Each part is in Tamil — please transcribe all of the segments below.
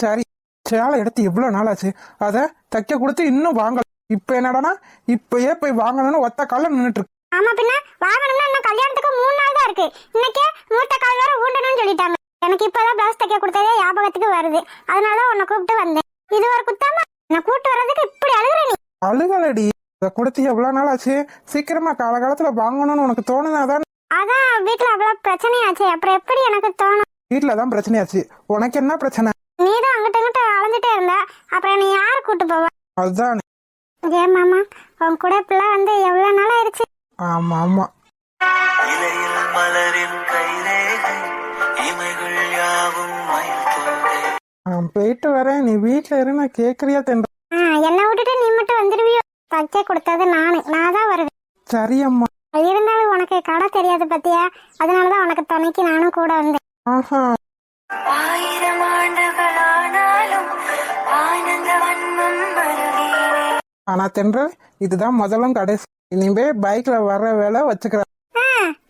சரி, சேலை எடுத்து இவ்வளவு நாள் ஆச்சு, அத தைக்க கொடுத்து இன்னும் வாங்கல. இப்ப என்னடானா இப்பயே போய் வாங்கணும்னு ஒத்த கால நின்னுட்டு இருக்கு. ஆமா, பின்ன வாங்கணும்னா இன்னும் கல்யாணத்துக்கு 3 நாள் தான் இருக்கு. இன்னைக்கே மூத்த கால் வேற ஊண்டணும்னு சொல்லிட்டாங்க. எனக்கு இப்பதான் பிளவுஸ் தைக்க கொடுத்ததே ஞாபகத்துக்கு வருது. அதனாலதான் உன்னை கூப்பிட்டு வந்தேன். இது ஒரு குத்தமா நான் கூப்பிட்டு வர்றதுக்கு இப்படி அழுகுற நீ? அழுகலடி, இத கொடுத்து எவ்வளவு நாள் ஆச்சு, சீக்கிரமா காலகாலத்துல வாங்கணும்னு உனக்கு தோணுனாதான். அதான் வீட்டுல அவ்வளவு பிரச்சனையாச்சு, அப்புறம் எப்படி எனக்கு தோணும்? வீட்டுலதான் பிரச்சனையாச்சு, உனக்கு என்ன பிரச்சனை? நீதான் அங்கிட்ட இங்கிட்ட அலைஞ்சிட்டே இருந்த, அப்புறம் நீ யாரு கூட்டு போவ? அதுதான். ஏன் மாமா உன் கூட இப்பெல்லாம் வந்து எவ்வளவு நாள் ஆயிடுச்சு. ஆமா ஆமா. இலையில் மலரின் கைரேகை இமைகள் யாவும் மயில் தோகை. நான் போயிட்டு வரேன், நீ வீட்டுல இரு. நான் கேக்குறியா தென்ற? என்னை விட்டுட்டு நீ மட்டும் வந்துருவியோ? தைக்க கொடுத்தது நான் தான் வருவேன். சரி அம்மா. இருந்தாலும் உனக்கு கடை தெரியாது பத்தியா, அதனாலதான் உனக்கு துணைக்கு நானும் கூட வந்தேன். ஆஹா. 1000 ஆண்டுகள் ஆனாலும் ஆனந்த வண்ணம் மருவியே. ஆனா தென்றல், இதுதான் முதலும் கடைசி. இனிமே பைக்ல வர்ற வேலை வச்சுக்கிறேன்.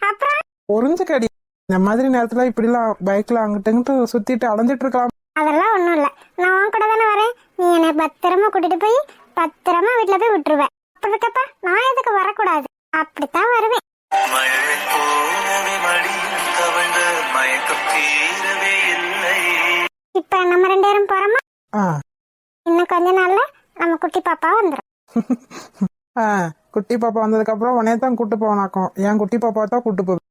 அப்புறம் புரிஞ்சுக்கடி. இந்த மாதிரி நேரத்துல இப்படிலாம் பைக்ல அங்கிட்டு சுத்திட்டு அலைஞ்சிட்டு இருக்கலாம். அதெல்லாம் ஒண்ணும் இல்ல, நான் உன் கூட தானே வரேன். நீ என்னை பத்திரமா கூட்டிட்டு போய் பத்திரமா வீட்டுல போய் விட்டுருவேன். அப்படி இருக்கப்ப நான் எதுக்கு வரக்கூடாது? அப்படித்தான் வருவேன். மழை போலவே மடியில் தவழ்ந்த மயக்கம் தீரவே இல்லை. இப்ப நம்ம 2 பேரும் போறோமா? ஆ. இன்னும் கொஞ்ச நாள்ல நம்ம குட்டி பாப்பா வந்துடும். குட்டி பாப்பா வந்ததுக்கு அப்புறம் உன்னைய தான் கூட்டு போனாக்கும். என் குட்டி பாப்பா தான் கூட்டு போவேன்.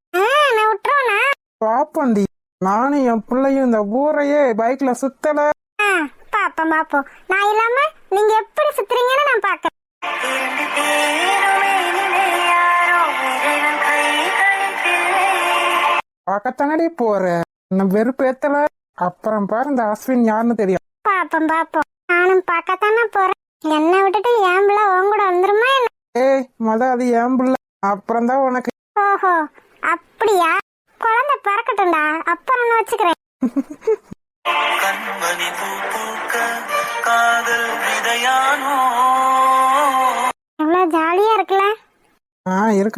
நான் விட்டுருவேனா? பாப்பண்டி, நானும் என் பிள்ளையும் இந்த ஊரையே பைக்ல சுத்தல. பாப்போம். நான் இல்லாம நீங்க எப்படி சுத்துறீங்கன்னு நான் பாக்கிறேன். 2 பேருமே இனிமே யாரோ இறைவன் கைகளில் பிள்ளை. பார்க்கத்தானடி போற. இன்னும் வெறுப்பு ஏத்தல. அப்புறம் பாரு இந்த அஸ்வின் யாருன்னு தெரியும். பாப்போம். நானும் பார்க்கத்தானே போறேன். என்னை விட்டுட்டு என் பிள்ளை உன் கூட வந்துருமா என்ன? ஏய், அது என் பிள்ளை. அப்புறம் தான் உனக்கு. ஓஹோ, அப்படியா? குழந்தை பிறக்கட்டும்டா, அப்புறம் நான் வச்சுக்கிறேன். கண்மணி பூ பூக்க காதல் விதையானோ. எவ்வளவு ஜாலியா இருக்குல்ல?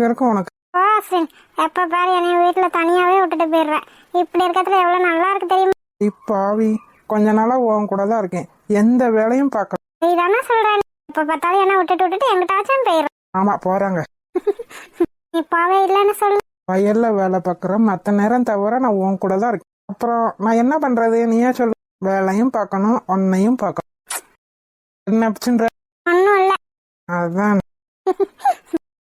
இருக்கும் உனக்கு. ஓ அஸ்வின், எப்ப பாரு என்னை வீட்டுல தனியாவே விட்டுட்டு போயிடுறேன். இப்படி இருக்கிறதுல எவ்வளவு நல்லா இருக்கு தெரியுமா? இப்பாவி, கொஞ்ச நாளா உன் கூட தான் இருக்கேன். எந்த வேலையும் பார்க்க. நீ தானே சொல்றேன், எப்ப பார்த்தாலும் என்ன விட்டுட்டு எங்கிட்டாச்சும் போயிடுறேன். ஆமா, போறாங்க. நீ போவே இல்லைன்னு சொல்லு. வயல்ல வேலை பார்க்கறேன், மத்த நேரம் தவிர நான் உன் கூட தான் இருக்கேன். அப்புறம் நான் என்ன பண்றது, நீயே சொல்லு. வேலையும் பார்க்கணும், உன்னையும் பார்க்கணும். என்ன பிரச்சனை? ஒன்னும் இல்ல. அதான்.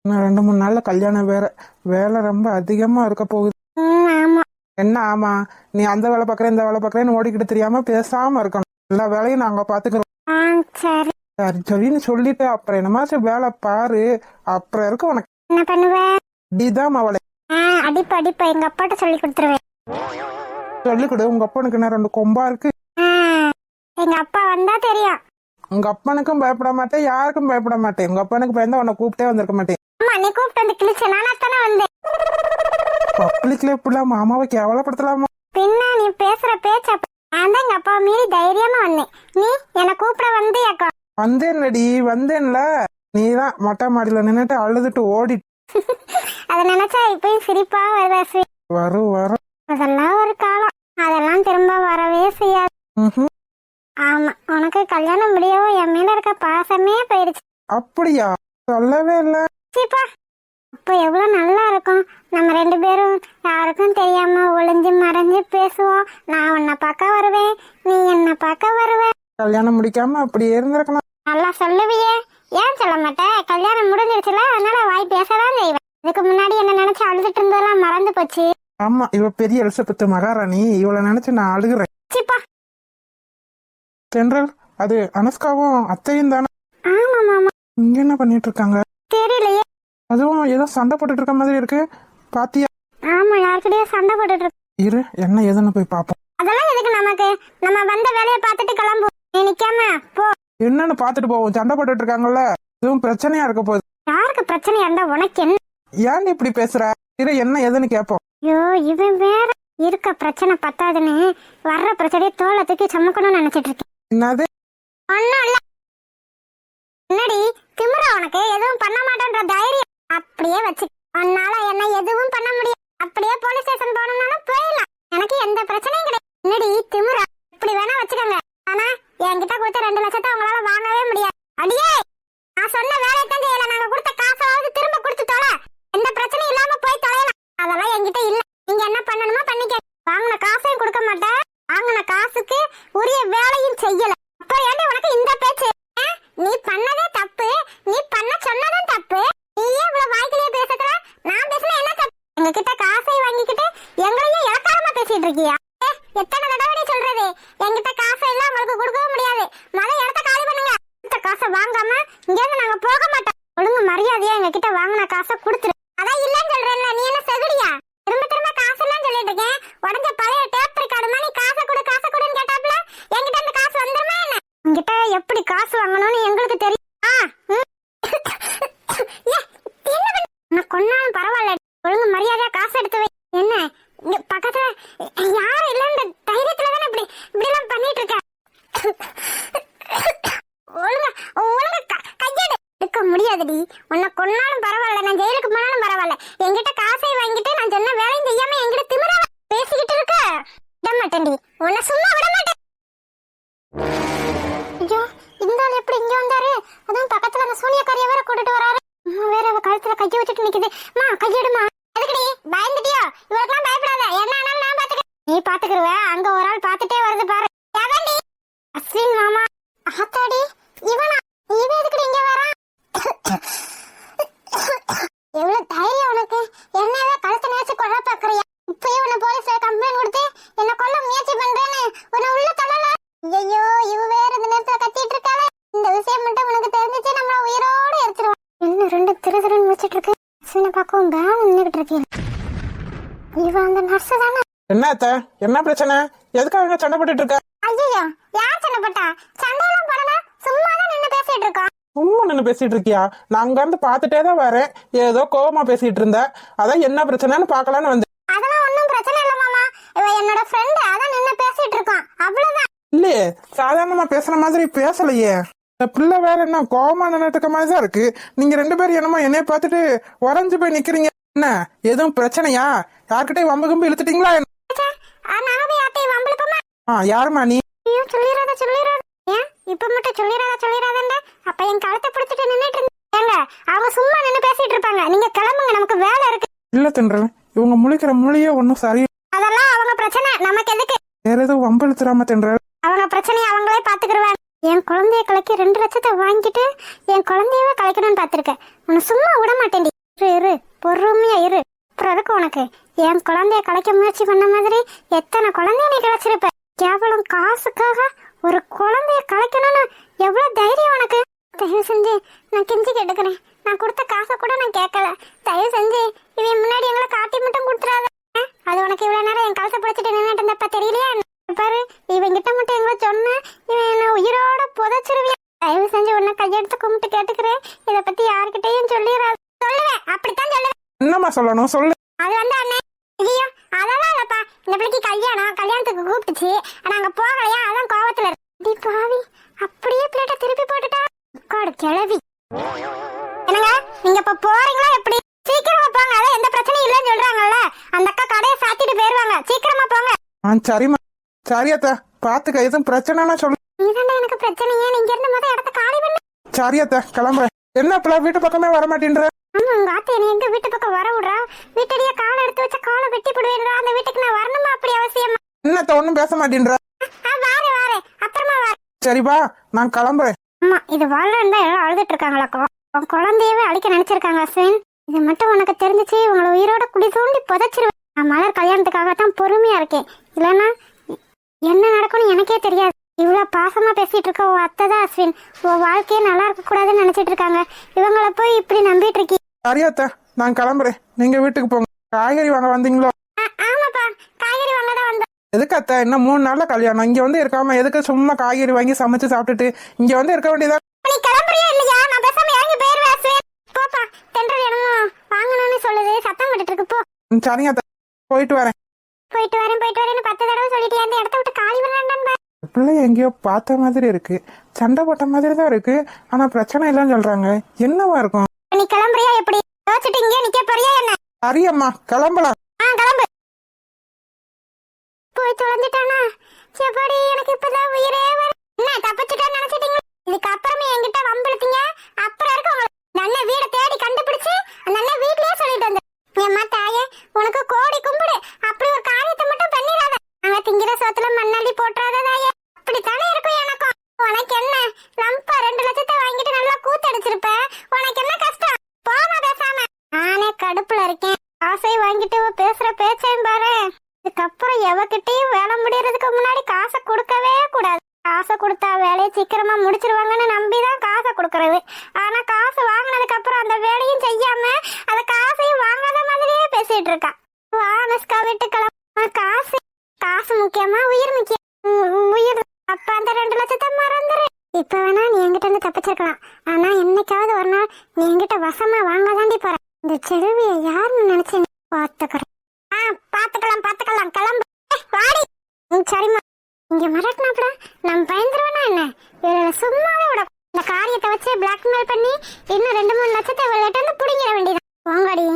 இன்னும் 2-3 நாள்ல கல்யாணம் வேற. வேலை ரொம்ப அதிகமா இருக்க போகுது. ஆமா. என்ன ஆமா? நீ அந்த வேலை பார்க்கறேன் இந்த வேலை பார்க்கறேன்னு ஓடிக்கிட்டு தெரியாம பேசாம இருக்கணும். எல்லா வேலையும் நாங்க பாத்துக்கிறோம். சரி சரி சொல்லின்னு சொல்லிட்டு அப்புறம் என்னமாச்சும் வேலை பாரு. அப்புறம் இருக்கு உனக்கு. என்ன பண்ணுவேன்? இதான் அவளை அடிப்ப எங்க அப்பாட்ட சொல்லி கொடுத்துருவேன். சொல்லிக் கொடு. உங்க அப்பனுக்கு என்ன 2 கொம்பா இருக்கு? எங்க அப்பா வந்தா தெரியும். உங்க அப்பனுக்கும் பயப்பட மாட்டேன், யாருக்கும் பயப்பட மாட்டேன். உங்க அப்பனுக்கு பயந்தா உன்னை கூப்பிட்டே வந்திருக்க மாட்டேன். அம்மா நீ கூப்பிட்டு வந்து கிழிச்ச நானா தானே வந்தேன். பப்ளிக்ல இப்படிலாம் மாமாவை கேவலப்படுத்தலாமா? பின்ன நீ பேசுற பேச்ச நான் தான் எங்க அப்பா மீறி தைரியமா வந்தேன். நீ என்ன கூப்பிட வந்தியாக்கா? வந்தேன்ல. நீதான் மொட்டை மாடியில நின்னுட்டு அழுதுட்டு ஓடி. அத நினைச்சா இப்பயும் சிரிப்பா வருது. வரும். அதெல்லாம் ஒரு காலம், அதெல்லாம் திரும்ப வரவே செய்யாது. ஆமா, உனக்கு கல்யாணம் முடியவும் என் மேல இருக்க பாசமே போயிடுச்சு. அப்படியா? சொல்லவே இல்ல. சீப்பா, அப்ப எவ்வளவு நல்லா இருக்கும். நம்ம 2 பேரும் யாருக்கும் தெரியாம ஒளிஞ்சு மறைஞ்சு பேசுவோம். நான் உன்னை பார்க்க வருவேன், நீ என்ன பார்க்க வருவ. கல்யாணம் முடிக்காம அப்படியே இருந்திருக்கலாம். நல்லா சொல்லுவியே, ஏன் சொல்ல மாட்டேன்? கல்யாணம் முடிஞ்சிருச்சுல, அதனால வாய் பேசதான் செய்வேன். இதுக்கு முன்னாடி என்ன நினைச்சு அழுதுட்டு இருந்ததெல்லாம் மறந்து போச்சு. ஆமா, இவ பெரிய எலிசபெத் மகாராணி. இவளை நினைச்சு நான் அழுகுறேன். சீப்பா. தென்றல், அது அனுஷ்காவும் அத்தையும் தானே? ஆமா மாமா. இங்க என்ன பண்ணிட்டு இருக்காங்க? தெரியலையே. அதுவும் ஏதோ சண்டை போட்டுட்டு இருக்க மாதிரி இருக்கு. பாத்தியா? ஆமா, யார்கிட்டயும் சண்டை போட்டுட்டு இருக்கு. இரு, என்ன ஏதுன்னு போய் பாப்போம். அதெல்லாம் எதுக்கு நமக்கு? நம்ம வந்த வேலையை பார்த்துட்டு கிளம்புவோம். நீ நிக்காம போ. என்னன்னு பாத்துட்டு போவோம். சண்டை போட்டுட்டு இருக்காங்கல்ல, இதுவும் பிரச்சனையா இருக்க போகுது. யாருக்கு பிரச்சனையா இருந்தா உனக்கு என்ன? ஏன் இப்படி பேசுற? இரு, என்ன ஏதுன்னு கேப்போம். ஐயோ, இவன் வேற இருக்க பிரச்சனை பத்தாதுன்னு வர்ற பிரச்சனையை தோலை தூக்கி சுமக்கணும்னு நினைச்சிட்டு இருக்கேன். என்னது? ஒண்ணும் இல்ல. என்னடி திமிரா உனக்கு? எதுவும் பண்ண மாட்டேன்ற தைரியம் அப்படியே வச்சு உன்னால என்ன எதுவும் பண்ண முடியும். அப்படியே போலீஸ் ஸ்டேஷன் போகணும்னாலும் போயிடலாம். எனக்கு எந்த பிரச்சனையும் கிடையாது. என்னடி திமிரா? இப்படி வேணா வச்சுக்கோங்க. ஆனா என்கிட்ட கொடுத்த 2 லட்சத்தை உங்களால வாங்கவே முடியாது. அடியே, நான் சொன்ன வேலையை தான் செய்யல. நாங்க கொடுத்த காசாவது திரும்ப கொடுத்து தொலை. எந்த பிரச்சனையும் இல்லாம போய் தொலைலாம். அதெல்லாம் என்கிட்ட இல்ல. நீங்க என்ன பண்ணணுமோ பண்ணிக்க. வாங்கின காசையும் கொடுக்க மாட்டேன், வாங்கின காசுக்கு உரிய வேலையும் செய்யல. அப்புறம் ஏன்டி உனக்கு இந்த பேச்சு? நீ பண்ணதே தப்பு, நீ பண்ண சொன்னதும் தப்பு. நீயே இவ்வளவு வாய்க்கிலேயே பேசுற, நான் பேசுன என்ன தப்பு? எங்க கிட்ட காசை வாங்கிக்கிட்டு எங்களையும் இலக்காரமா பேசிட்டு இருக்கியா? எத்தனை தடவை சொல்றது? என்கிட்ட காசை எல்லாம் உங்களுக்கு கொடுக்கவும் முடியாது. மொதல் இடத்த காலி பண்ணுங்க. இந்த காசை வாங்க தெரியாம இங்க இருந்து நாங்க போக மாட்டோம். ஒழுங்கு மரியாதையா எங்க கிட்ட வாங்கின காசை கொடுத்துரு. அதான் இல்லன்னு சொல்றேன்ல, நீ என்ன செகுடியா? திரும்ப திரும்ப காசு இல்லன்னு சொல்லிட்டு இருக்கேன். உடஞ்ச பழைய டேப் ரெக்கார்டு மாதிரி காசை கொடுன்னு கேட்டாப்ல என்கிட்ட அந்த காசு வந்துருமா என்ன? உங்ககிட்ட எப்படி காசு வாங்கணும்னு எங்களுக்கு தெரியும். நான் கொன்னாலும் பரவாயில்ல, ஒழுங்கு மரியாதையா காசு எடுத்து வை. என்ன இங்க பக்கத்துல யாரும் இல்லன்ற தைரியத்துல தானே இப்படி எல்லாம் பண்ணிட்டு இருக்க. ஒழுங்கா கையெடு. எடுக்க முடியாதுடி. உன்னை கொன்னாலும் பரவாயில்ல, நான் ஜெயிலுக்கு போனாலும் பரவாயில்ல. என்கிட்ட காசை வாங்கிட்டு நான் சொன்ன வேலையும் செய்யாம என்கிட்ட திமிரா பேசிக்கிட்டு இருக்க. விட மாட்டேன்டி, உன்னை சும்மா விட மாட்டேன். ஐயோ, இந்த ஆள் எப்படி இங்க வந்தாரு? அதுவும் பக்கத்துல அந்த சூனியக்காரிய வேற கூட்டிட்டு வராரு. வேற அவ கழுத்துல கைய வச்சுட்டு நிக்குது. மா கையெடுமா. எதுக்குடி பயந்துட்டியோ? இவருக்கெல்லாம் பயப்படாத, என்ன ஆனாலும் நான் பாத்துக்கிறேன். நீ பாத்துக்கிருவ, அங்க ஒரு ஆள் பாத்துட்டே வருது பாரு. எவன்டி? அஸ்வின் மாமா. ஆத்தாடி, இவனா? இவன் எதுக்குடி இங்க வரா? எவ்வளவு தைரியம் உனக்கு? என்னவே கழுத்தை நேச்சு கொல்ல பாக்குறியா? இப்பயே உன்னை போலீஸ்ல கம்ப்ளைண்ட் கொடுத்து என்ன கொல்ல முயற்சி பண்றேன்னு உன்னை உள்ள தள்ளல. ஐயோ, இவ வேற இந்த நேரத்துல கத்திட்டு இருக்காளே. இந்த விஷயம் மட்டும் உனக்கு தெரிஞ்சிச்சு நம்மள உயிரோட எரிச்சிருவோம். என்ன ரெண்டு திருதிருன்னு வச்சிட்டு இருக்கு. அஸ்வினை பார்க்கவும் பேன் நின்னுகிட்டு இருக்கேன். இவன் அந்த நர்ஸ் தானே? என்ன அத்தை, என்ன பிரச்சனை? எதுக்காக சண்டை போட்டுட்டு இருக்க? ஐயோ, யார் சண்டை போட்டா? சண்டையெல்லாம் போடல, சும்மா தான் நின்னு பேசிட்டு இருக்கோம். சும்மா நின்று பேசிட்டு இருக்கியா? நான் அங்க இருந்து பாத்துட்டே தான் வரேன். ஏதோ கோவமா பேசிட்டு இருந்த, அதான் என்ன பிரச்சனைன்னு பாக்கலான்னு வந்தேன். அதெல்லாம் ஒண்ணும் பிரச்சனை இல்ல மாமா. இவ என்னோட ஃப்ரெண்ட், அதான் நின்னு பேசிட்டு இருக்கோம், அவ்வளவுதான். இல்லையே, சாதாரணமா பேசுற மாதிரி பேசலையே. இந்த பிள்ளை வேற என்ன கோவமா நின்னுட்டு இருக்க மாதிரி தான் இருக்கு. நீங்க ரெண்டு பேரும் என்னமோ என்னைய பார்த்துட்டு உறைஞ்சு போய் நிக்கிறீங்க. என்ன எதுவும் பிரச்சனையா? யார்கிட்டயும் வம்பு கம்பு இழுத்துட்டீங்களா? நாங்க போய் யார்ட்டையும் வம்பிழுப்போமா? யாருமா நீ? ஐயோ, சொல்லிடாத. ஏன் இப்ப மட்டும் சொல்லிடாதண்டா. அப்ப என் கழுத்தை பிடிச்சிட்டு நின்னுட்டு இருந்தேங்க. அவங்க சும்மா நின்னு பேசிட்டு இருப்பாங்க. நீங்க கிளம்புங்க, நமக்கு வேலை இருக்கு. இல்ல தின்றேன், இவங்க முழிக்கிற மொழியே ஒன்னும் சரி. அதெல்லாம் அவங்க பிரச்சனை, நமக்கு எதுக்கு? வேற எதுவும் வம்பு இழுத்துறாம தின்ற. அவங்க பிரச்சனையை அவங்களே பாத்துக்கிடுவாங்க. என் குழந்தைய கலைக்க 2 லட்சத்தை வாங்கிட்டு என் குழந்தையவே கலைக்கணும்னு பாத்திருக்கேன். உன்னை சும்மா விட மாட்டேன்டி. இரு, பொறுமையா இரு. அப்புறம் இருக்கு உனக்கு. என் குழந்தைய கலைக்க முயற்சி பண்ண மாதிரி எத்தனை குழந்தைய நீ கலைச்சிருப்ப. கேவலம் காசுக்காக ஒரு குழந்தைய கலைக்கணும்னு எவ்வளவு தைரியம் உனக்கு? தயவு செஞ்சு நான் கெஞ்சி கேட்டுக்கிறேன். நான் கொடுத்த காசை கூட நான் கேட்கல. தயவு செஞ்சு இவன் முன்னாடி எங்களை காட்டி மட்டும் கொடுத்துறாத. அது உனக்கு இவ்வளவு நேரம் என் கழுத்தை பிடிச்சிட்டு நின்னுட்டு இருந்தப்ப தெரியலையா? பாரு, இவன் கிட்ட மட்டும் எங்களை சொன்ன இவன் என்ன உயிரோட புதைச்சிருவியா. தயவு செஞ்சு உன்னை கையெடுத்து கும்பிட்டு கேட்டுக்கிறேன். இத பத்தி யாருக்கிட்டையும் சொல்லிடாது. சொல்லுவேன், அப்படித்தான் சொல்லுவேன். என்னம்மா சொல்லணும் சொல்லு. அது வந்து அண்ணே, ஐயோ அதெல்லாம் இல்லப்பா. இந்த பிள்ளைக்கு கல்யாணத்துக்கு கூப்பிட்டுச்சு, நாங்க போகலையா, அதான் கோவத்துல இருக்கு. பாவி, அப்படியே பிளேட்டை திருப்பி போட்டுட்டா. காடு கிளவி. என்னங்க, நீங்க இப்ப போறீங்களா? எப்படி? சீக்கிரமா போங்க. அதான் எந்த பிரச்சனையும் இல்லைன்னு சொல்றாங்கல்ல. அந்த அக்கா கடையை சாத்திட்டு போயிருவாங்க. சீக்கிரமா போங்க. சரிம்மா. சரி அத்தா, பாத்துக்க. எதுவும் பிரச்சனைனா சொல்லு. நீதாண்டா எனக்கு பிரச்சனையே. நீங்க இருந்த போது இடத்த காலி பண்ணு. சரி அத்தா, கிளம்புறேன். என்ன இப்ப வீட்டு பக்கமே வர மாட்டேன்ற? ஆமா, உங்க ஆத்த என்ன எங்க வீட்டு பக்கம் வர விடுறா? வீட்டடியே காலை எடுத்து வச்ச காலை வெட்டி போடுவேன்றா. அந்த வீட்டுக்கு நான் வரணுமா? அப்படி அவசியமா? என்னத்த ஒண்ணும் பேச மாட்டேன்ற? வாரே அப்புறமா வா. சரிப்பா, நான் கிளம்புறேன். ஆமா, இது வாழ்றா எல்லாம் அழுதுட்டு இருக்காங்களாக்கோ. உன் குழந்தையவே அழிக்க நினைச்சிருக்காங்க அஸ்வின். இது மட்டும் உனக்கு தெரிஞ்சிச்சு, உங்களை உயிரோட குடி தூண்டி புதைச்சிருவேன். நான் மலர் கல்யாணத்துக்காகத்தான் பொறுமையா இருக்கேன். இல்லைன்னா என்ன நடக்கும்னு எனக்கே தெரியாது. இவ்வளவு பாசமா பேசிட்டு இருக்க உன் அத்தை தான் அஸ்வின். உன் வாழ்க்கையே நல்லா இருக்க கூடாதுன்னு நினைச்சிட்டு இருக்காங்க. இவங்கள போய் இப்படி நம்பிட்டு இருக்கீ. சரி அத்தா, நான் கிளம்புறேன். நீங்க வீட்டுக்கு போங்க. காய்கறி வாங்க வந்தீங்களோ? ஆமாப்பா, காய்கறி வாங்க தான் வந்தோம். எதுக்கு அத்தா, இன்னும் 3 நாள்ல கல்யாணம். இங்க வந்து இருக்காம எதுக்கு சும்மா காய்கறி வாங்கி சமைச்சு சாப்பிட்டுட்டு இங்க வந்து இருக்க வேண்டியதா? நீ கிளம்புறியா இல்லையா? நான் பேசாம இறங்கி போயிருவேன் அஸ்வின். போப்பா, தென்றல் என்னமோ வாங்கணும்னு சொல்லுது, சத்தம் போட்டுட்டு இருக்கு. போ. சரிங்க அத்தா, போயிட்டு வரேன். போயிட்டு வரேன்னு 10 தடவை சொல்லிட்டு அந்த இடத்த விட்டு காலி பண்ணான்னு. பிள்ளை எங்கேயோ பார்த்த மாதிரி இருக்கு, சண்டை போட்ட மாதிரி தான் இருக்கு. ஆனா பிரச்சனை இல்லைன்னு சொல்றாங்க. என்னவா இருக்கும்? நீ கிளம்புறியா எப்படி? யோசிச்சுட்டு இங்கே நிக்க போறியா என்ன? சரி அம்மா, கிளம்பலாம். கிளம்பு. போய் தொலைஞ்சிட்டானா? செப்படி, எனக்கு இப்பதான் உயிரே வர. என்ன தப்பிச்சுட்டான்னு நினைச்சிட்டீங்க? இதுக்கு அப்புறமே என்கிட்ட வம்பிழுத்தீங்க, அப்புறம் இருக்கு உங்களுக்கு. நல்ல வீட தேடி கண்டுபிடிச்சு அந்த நல்ல வீட்லயே சொல்லிட்டு வந்து. ஏம்மா தாயே, உனக்கு கோடி கும்பிடு. அப்படி ஒரு காரியத்தை மட்டும் பண்ணிடாத. நாங்க திங்கிற சோத்துல மண்ணள்ளி போட்டுறாத தாயே. அப்படித்தானே இருக்கும் எனக்கும். உனக்கு என்ன லம்பா 2 லட்சத்தை வாங்கிட்டு நல்லா கூத்தடிச்சிருப்ப. உனக்கு என்ன கஷ்டம்? போமா பேசாம. நானே கடுப்புல இருக்கேன். காசை வாங்கிட்டு பேசுற பேச்சையும் பாரு. இதுக்கப்புறம் எவகிட்டையும் வேலை முடியறதுக்கு முன்னாடி காசை கொடுக்கவே கூடாது. காசை கொடுத்தா வேலையை சீக்கிரமா முடிச்சிருவாங்கன்னு நம்பிதான் காசை கொடுக்கறது. ஆனா காசு வாங்கினதுக்கு அப்புறம் அந்த வேலையும் செய்யாம அந்த காசையும் வாங்காத மாதிரியே பேசிட்டு இருக்கா. வா அனுஷ்கா வீட்டுக்கு காசு காசு முக்கியமா உயிர் முக்கியம். உயிர் அப்ப அந்த 2 லட்சத்தை மறந்துரு. இப்ப வேணா நீ என்கிட்ட இருந்து தப்பிச்சிருக்கலாம். ஆனா என்னைக்காவது ஒரு நாள் நீ என்கிட்ட வசமா வாங்க தாண்டி போற. இந்த செல்விய யாருன்னு நினைச்சேன். பாத்துக்கிறேன். பாத்துக்கலாம் கிளம்பு. வாடி. சரிம்மா. இங்க மிரட்டினாப்ல நம்ம பயந்துருவனா என்ன? இவள சும்மாவே விட. இந்த காரியத்தை வச்சு பிளாக்மெயில் பண்ணி இன்னும் 2-3 லட்சத்தை விளையாட்டு வந்து புடிங்கிட வேண்டியதான். போங்கடி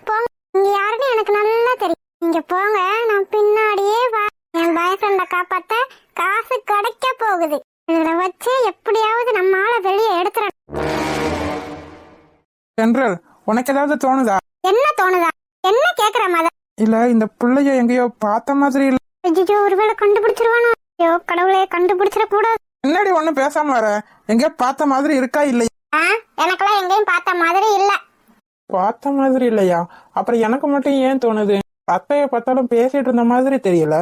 போங்க. இங்க யாருன்னு எனக்கு நல்லா தெரியும். நீங்க போங்க, நான் பின்னாடியே வா. என் பாய் ஃப்ரெண்ட காப்பாத்த காசு கிடைக்க போகுது. இதை வச்சு எப்படியாவது நம்ம ஆளை வெளியே எடுத்துறேன். ஜெனரல், உனக்கு ஏதாவது தோணுதா? என்ன தோணுதா? என்ன கேக்குற மாதிரி? இல்ல, இந்த பிள்ளைய எங்கேயோ பார்த்த மாதிரி இல்ல. ஐயோ, ஒருவேளை கண்டுபிடிச்சிருவானோ? ஐயோ கடவுளே, கண்டுபிடிச்சிட கூடாது. என்னடி ஒண்ணும் பேசாம வர? எங்கேயோ பார்த்த மாதிரி இருக்கா இல்லையா? எனக்கெல்லாம் எங்கேயும் பார்த்த மாதிரி இல்ல. பார்த்த மாதிரி இல்லையா? அப்புறம் எனக்கு மட்டும் ஏன் தோணுது? அத்தைய பார்த்தாலும் பேசிட்டு இருந்த மாதிரி தெரியல.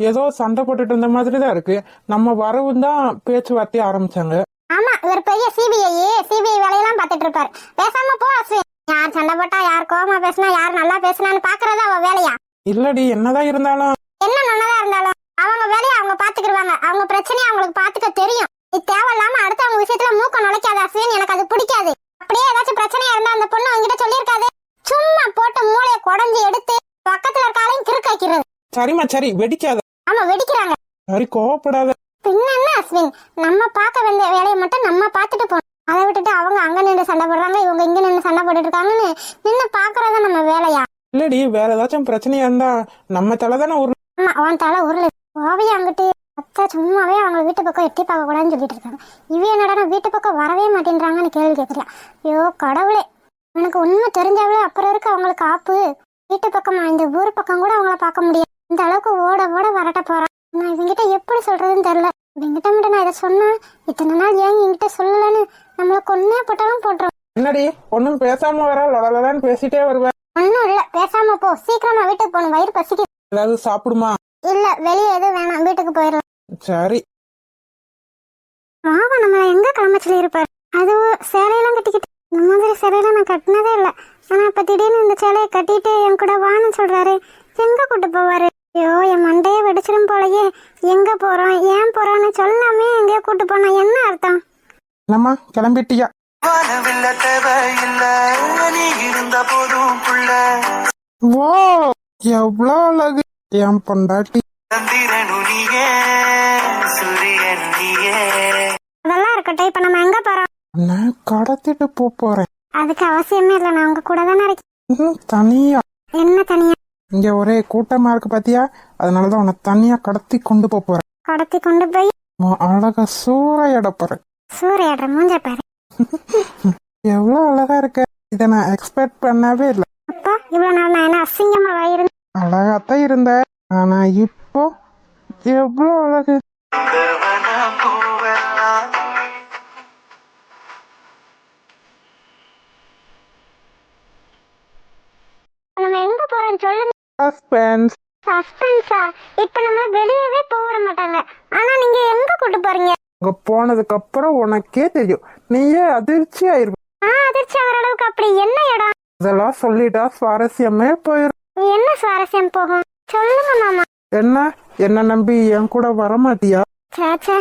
ஏதோ சண்டை போட்டுட்டு இருந்த மாதிரி தான் இருக்கு. நம்ம வரவும் தான் பேச்சுவார்த்தைய ஆரம்பிச்சாங்க. ஆமா, இவர் பெரிய சிபிஐ வேலையெல்லாம் பார்த்துட்டு இருப்பாரு. பேசாம போ அஸ்வின். யார் சண்டை போட்டா, யார் கோவமா பேசினா, யார் நல்லா பேசினான்னு பாக்குறதா அவ வேலையா? இல்லடி, என்னதான் இருந்தாலும் என்ன நல்லதா இருந்தாலும் அவங்க வேலையை அவங்க பாத்துக்கிடுவாங்க. அவங்க பிரச்சனையை அவங்களுக்கு பாத்துக்க தெரியும். இது தேவையில்லாம அடுத்தவங்க விஷயத்துல மூக்க நுழைக்காத அஸ்வின். எனக்கு அது பிடிக்காது. அப்படியே ஏதாச்சும் பிரச்சனையா இருந்தா அந்த பொண்ணு அவங்கிட்ட சொல்லியிருக்காது. சும்மா போட்டு மூளையை குடஞ்சி எடுத்து பக்கத்துல இருக்காலையும் கிறுக்க வைக்கிறது. சரிம்மா, சரி, வெடிக்காத. ஆமா, வெடிக்கிறாங்க. சரி, கோவப்படாத. பின்ன என்ன அஸ்வின், நம்ம பார்க்க வேண்டிய வேலையை மட்டும் நம்ம பார்த்துட்டு போகணும். அதை விட்டுட்டு அவங்க அங்க நின்று சண்டை போடுறாங்க, இவங்க இங்க நின்று சண்டை போட்டுட்டு இருக்காங்கன்னு நின்று பாக்குறதா நம்ம வேலையா? இல்லடி, வேற ஏதாச்சும் பிரச்சனையா இருந்தா நம்ம தலை தானே உருள். ஆமா, அவன் தலை உருளு. ஓவையா அங்கிட்டு அத்தா சும்மாவே அவங்க வீட்டு பக்கம் எட்டி பார்க்க கூடாதுன்னு சொல்லிட்டு இருக்காங்க. இவ என்னடா வீட்டு பக்கம் வரவே மாட்டேன்றாங்கன்னு கேள்வி கேட்கலாம். ஐயோ கடவுளே, எனக்கு உண்மை தெரிஞ்சாவே அப்புறம் இருக்கு அவங்களுக்கு ஆப்பு. வீட்டு பக்கமா இந்த ஊர் பக்கம் கூட அவங்கள பார்க்க முடியாது. இந்த அளவுக்கு ஓட ஓட வரட்ட போறான். நான் இவங்கிட்ட எப்படி சொல்றதுன்னு தெரியல. இவங்கிட்ட மட்டும் நான் இதை சொன்னா இத்தனை நாள் ஏன் என்கிட்ட சொல்லலன்னு நம்மள கொன்னே போட்டாலும் போட்டுரும். என்னடி ஒன்னும் பேசாம வர? லொடலொடன்னு பேசிட்டே வருவேன். ஒன்னும் இல்ல, பேசாம போ. சீக்கிரமா வீட்டுக்கு போகணும், வயிறு பசிக்கு. ஏதாவது சாப்பிடுமா? இல்ல, வெளியே எதுவும் வேணாம், வீட்டுக்கு போயிடலாம். சரி. மாவா நம்மள எங்க கிளம்ப சொல்லி இருப்பாரு? அதுவும் சேலையெல்லாம் கட்டிக்கிட்டு. இந்த மாதிரி சேலையெல்லாம் நான் கட்டினதே இல்ல. ஆனா இப்ப திடீர்னு இந்த சேலையை கட்டிட்டு என் கூட வான்னு சொல்றாரு. எங்க கூட்டு போவாரு? ஐயோ, என் மண்டையே வெடிச்சிடும் போலயே. எங்க போறோம், ஏன் போறோம்னு சொல்லாமே எங்கேயோ கூட்டு போனா என்ன அர்த்தம்? நம்ம கிளம்பிட்டியா? வானவில்ல தேவையில்ல, நீ இருந்த போதும் புள்ள. வா, எவ்வளவு அழகு என் பொண்டாட்டி. சந்திரனு நீயே, சூரியன் நீயே. அதெல்லாம் இருக்கட்டும், இப்ப நம்ம எங்க போறோம்? நான் கடத்திட்டு போறேன். அதுக்கு அவசியமே இல்ல, நான் உங்க கூட தானே இருக்கேன். தனியா? என்ன தனியா? இங்க ஒரே கூட்டமா இருக்கு பாத்தியா? அதனாலதான் உன்னை தனியா கடத்தி கொண்டு போறேன். கடத்தி கொண்டு போய் அழகா சூறையாட போறேன். சூறையாடுற மூஞ்ச பாரு. எவ்வளவு அழகா இருக்க. இத நான் எக்ஸ்பெக்ட் பண்ணவே இல்லை. அப்பா, இவ்வளவு நாள் நான் என்ன அசிங்கமா வாயிருந்தேன்? அழகாத்தான் இருந்த, ஆனா இப்போ எவ்வளவு அழகு. நம்ம எங்க போறோம்னு சொல்லுங்க. சஸ்பென்ஸ். சஸ்பென்ஸா? இப்ப நம்ம வெளியவே போக மாட்டாங்க. ஆனா நீங்க எங்க கூட்டு போறீங்க? அங்க போனதுக்கு அப்புறம் உனக்கே தெரியும். நீயே அதிர்ச்சி ஆயிருப்ப. அதிர்ச்சி ஆகிற அளவுக்கு அப்படி என்ன இடம்? இதெல்லாம் சொல்லிட்டா சுவாரஸ்யமே போயிரும். என்ன சுவாரஸ்யம் போகும்? சொல்லுங்க மாமா. என்ன நம்பி என் கூட வரமாட்டியா? சேச்சே,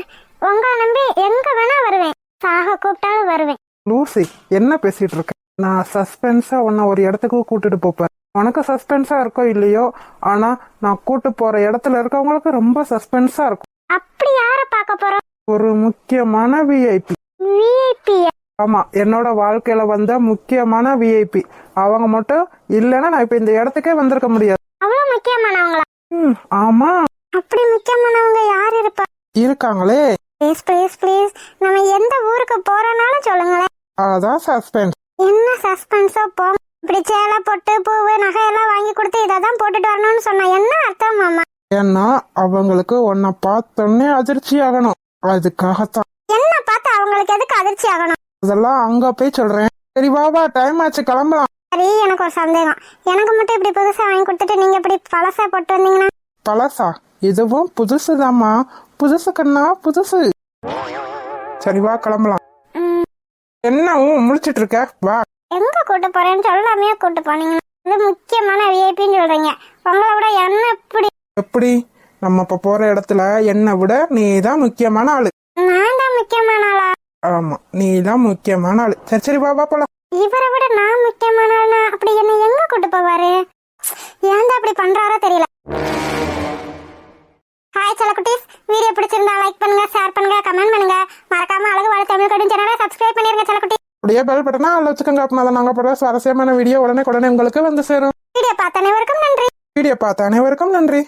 உங்களை நம்பி எங்க வேணா வருவேன். சாக கூப்பிட்டாலும் வருவேன். லூசி, என்ன பேசிட்டு இருக்க? நான் சஸ்பென்ஸா உன்னை ஒரு இடத்துக்கு கூட்டிட்டு போப்பேன். உனக்கு சஸ்பென்ஸா இருக்கோ இல்லையோ, ஆனா நான் கூட்டு போற இடத்துல இருக்கவங்களுக்கு ரொம்ப சஸ்பென்ஸா இருக்கும். அப்படி யார பார்க்க போறோம்? ஒரு முக்கியமான விஐபி. விஐபி? ஆமா, என்னோட வாழ்க்கையில வந்த முக்கியமான விஐபி. அவங்க மட்டும் இல்லைன்னா நான் இப்ப இந்த இடத்துக்கே வந்திருக்க முடியாது. அவ்வளவு முக்கியமானவங்களா? ஆமா. அப்படி முக்கியமானவங்க யார் இருப்பா? இருக்காங்களே. ப்ளீஸ் ப்ளீஸ் ப்ளீஸ், நம்ம எந்த ஊருக்கு போறனாலும் சொல்லுங்களேன். அதான் சஸ்பென்ஸ். என்ன சஸ்பென்ஸோ போ. இப்படி சேலை போட்டு பூவு நகையெல்லாம் வாங்கி கொடுத்து இததான் போட்டுட்டு வரணும்னு சொன்னா என்ன அர்த்தம் மாமா? ஏன்னா அவங்களுக்கு உன்னை பார்த்தோன்னே அதிர்ச்சி ஆகணும். அதுக்காகத்தான். என்ன பார்த்து அவங்களுக்கு எதுக்கு அதிர்ச்சி ஆகணும்? அதெல்லாம் அங்க போய் சொல்றேன். சரி வா, டைம் ஆச்சு, கிளம்பலாம். சரி, எனக்கு ஒரு சந்தேகம். எனக்கு மட்டும் இப்படி புதுசா வாங்கி கொடுத்துட்டு நீங்க இப்படி பழசா போட்டு வந்தீங்கன்னா? பழசா? இதுவும் புதுசுதாம்மா. புதுசு கண்ணா, புதுசு. சரி வா, கிளம்பலாம். என்னவும் முழிச்சிட்டு இருக்க? வா. எங்க கூட்டு போறேன்னு சொல்லாமையே கூட்டு போனீங்க. இது முக்கியமான விஐபின்னு சொல்றீங்க. உங்களை விட என்ன எப்படி? எப்படி? நம்ம இப்ப போற இடத்துல என்னை விட நீ தான் முக்கியமான ஆளு. நான் தான் முக்கியமான ஆளா? ஆமா, நீ தான் முக்கியமான ஆளு. சரி சரி, வா வா போலாம். இவரை விட நான் முக்கியமான ஆளா? அப்படி என்ன எங்க கூட்டு போவாரு? ஏன் தான் அப்படி பண்றாரோ தெரியல. ஹாய் செல்லக்குட்டீஸ், வீடியோ பிடிச்சிருந்தா லைக் பண்ணுங்க, ஷேர் பண்ணுங்க, கமெண்ட் பண்ணுங்க. மறக்காம அழகு வாழ தமிழ் கடும் சேனலை சப்ஸ்கிரைப் பண்ணிருங்க செல்லக்குட்டி. அப்படியே பெல் பட்டனா அதில் வச்சுக்கோங்க. அப்படின்னா நாங்க போடுற சுவாரஸ்யமான வீடியோ உடனே உங்களுக்கு வந்து சேரும். வீடியோ பார்த்த அனைவருக்கும் நன்றி. வீடியோ பார்த்த அனைவருக்கும் நன்றி.